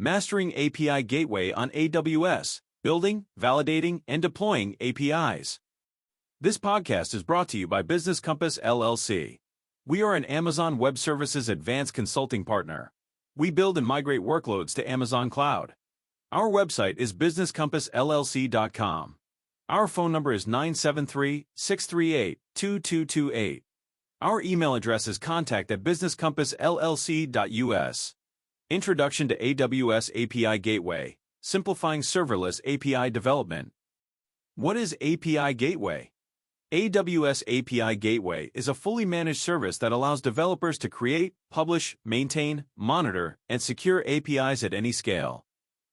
Mastering API Gateway on AWS, Building, Validating, and Deploying APIs. This podcast is brought to you by Business Compass LLC. We are an Amazon Web Services advanced consulting partner. We build and migrate workloads to Amazon Cloud. Our website is businesscompassllc.com. Our phone number is 973-638-2228. Our email address is contact@businesscompassllc.us. Introduction to AWS API Gateway, simplifying serverless API development. What is API Gateway? AWS API Gateway is a fully managed service that allows developers to create, publish, maintain, monitor, and secure APIs at any scale.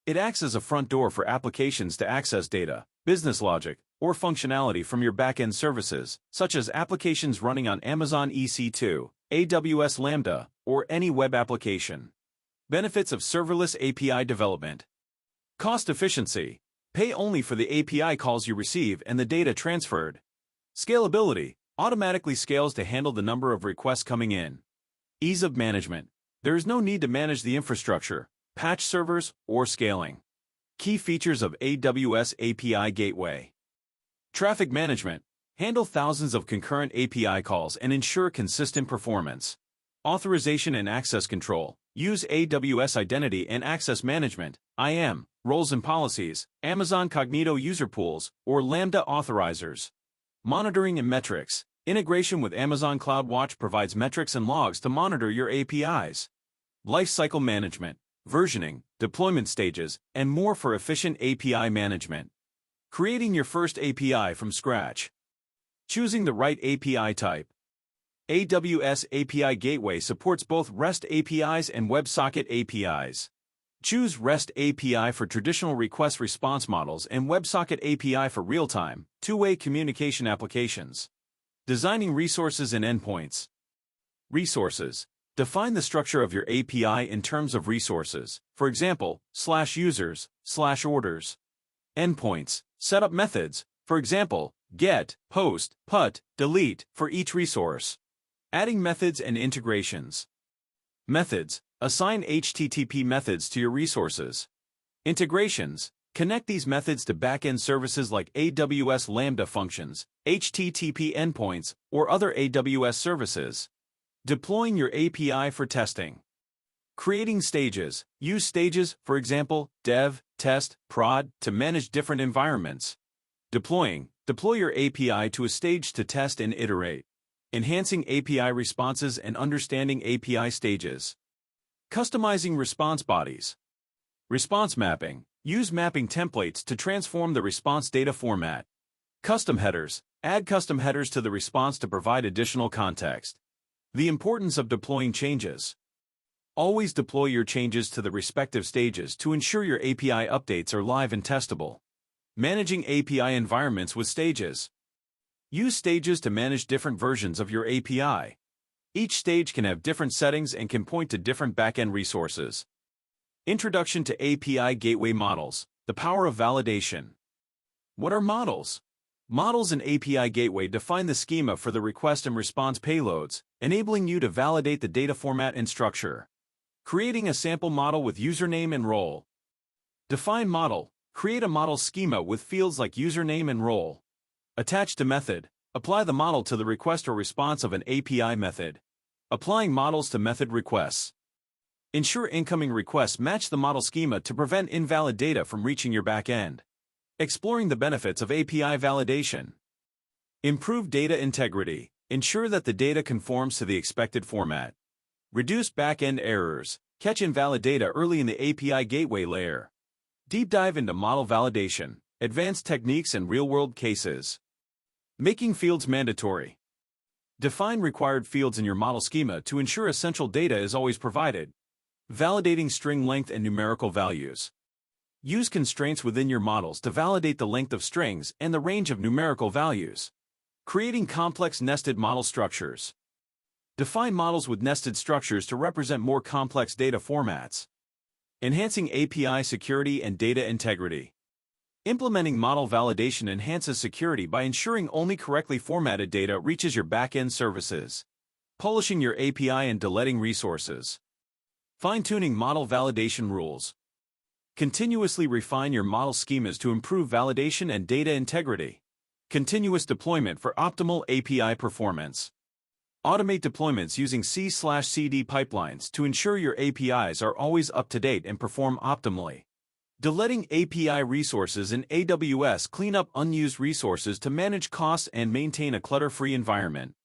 It acts as a front door for applications to access data, business logic, or functionality from your backend services, such as applications running on Amazon EC2, AWS Lambda, or any web application. Benefits of serverless API development. Cost efficiency. Pay only for the API calls you receive and the data transferred. Scalability. Automatically scales to handle the number of requests coming in. Ease of management. There is no need to manage the infrastructure, patch servers, or scaling. Key features of AWS API Gateway. Traffic management. Handle thousands of concurrent API calls and ensure consistent performance. Authorization and access control. Use AWS Identity and Access Management, IAM, roles and policies, Amazon Cognito user pools, or Lambda authorizers. Monitoring and metrics. Integration with Amazon CloudWatch provides metrics and logs to monitor your APIs. Lifecycle management, versioning, deployment stages, and more for efficient API management. Creating your first API from scratch. Choosing the right API type. AWS API Gateway supports both REST APIs and WebSocket APIs. Choose REST API for traditional request response models and WebSocket API for real-time, two-way communication applications. Designing resources and endpoints. Resources. Define the structure of your API in terms of resources, for example, /users, /orders. Endpoints. Set up methods, for example, get, post, put, delete, for each resource. Adding methods and integrations. Methods. Assign HTTP methods to your resources. Integrations. Connect these methods to backend services like AWS Lambda functions, HTTP endpoints, or other AWS services. Deploying your API for testing. Creating stages. Use stages, for example, dev, test, prod, to manage different environments. Deploying. Deploy your API to a stage to test and iterate. Enhancing API responses and understanding API stages. Customizing response bodies. Response mapping. Use mapping templates to transform the response data format. Custom headers. Add custom headers to the response to provide additional context. The importance of deploying changes. Always deploy your changes to the respective stages to ensure your API updates are live and testable. Managing API environments with stages. Use stages to manage different versions of your API. Each stage can have different settings and can point to different backend resources. Introduction to API Gateway Models, the power of validation. What are models? Models in API Gateway define the schema for the request and response payloads, enabling you to validate the data format and structure. Creating a sample model with username and role. Define model. Create a model schema with fields like username and role. Attach to method. Apply the model to the request or response of an API method. Applying models to method requests. Ensure incoming requests match the model schema to prevent invalid data from reaching your backend. Exploring the benefits of API validation. Improve data integrity. Ensure that the data conforms to the expected format. Reduce backend errors. Catch invalid data early in the API gateway layer. Deep dive into model validation, advanced techniques and real-world cases. Making fields mandatory. Define required fields in your model schema to ensure essential data is always provided. Validating string length and numerical values. Use constraints within your models to validate the length of strings and the range of numerical values. Creating complex nested model structures. Define models with nested structures to represent more complex data formats. Enhancing API security and data integrity. Implementing model validation enhances security by ensuring only correctly formatted data reaches your backend services. Polishing your API and deleting resources. Fine-tuning model validation rules. Continuously refine your model schemas to improve validation and data integrity. Continuous deployment for optimal API performance. Automate deployments using C/CD pipelines to ensure your APIs are always up to date and perform optimally. Deleting API resources in AWS. Clean up unused resources to manage costs and maintain a clutter-free environment.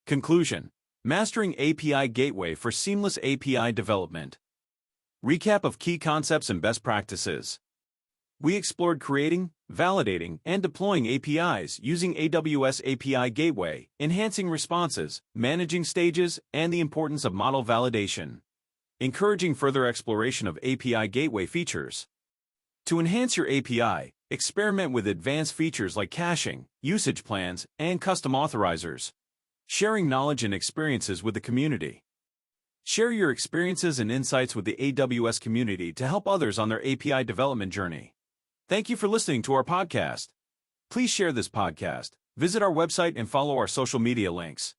Conclusion: mastering API Gateway for seamless API development. Recap of key concepts and best practices. We explored creating, validating, and deploying APIs using AWS API Gateway, enhancing responses, managing stages, and the importance of model validation. Encouraging further exploration of API Gateway features. To enhance your API, experiment with advanced features like caching, usage plans, and custom authorizers. Sharing knowledge and experiences with the community. Share your experiences and insights with the AWS community to help others on their API development journey. Thank you for listening to our podcast. Please share this podcast, visit our website, and follow our social media links.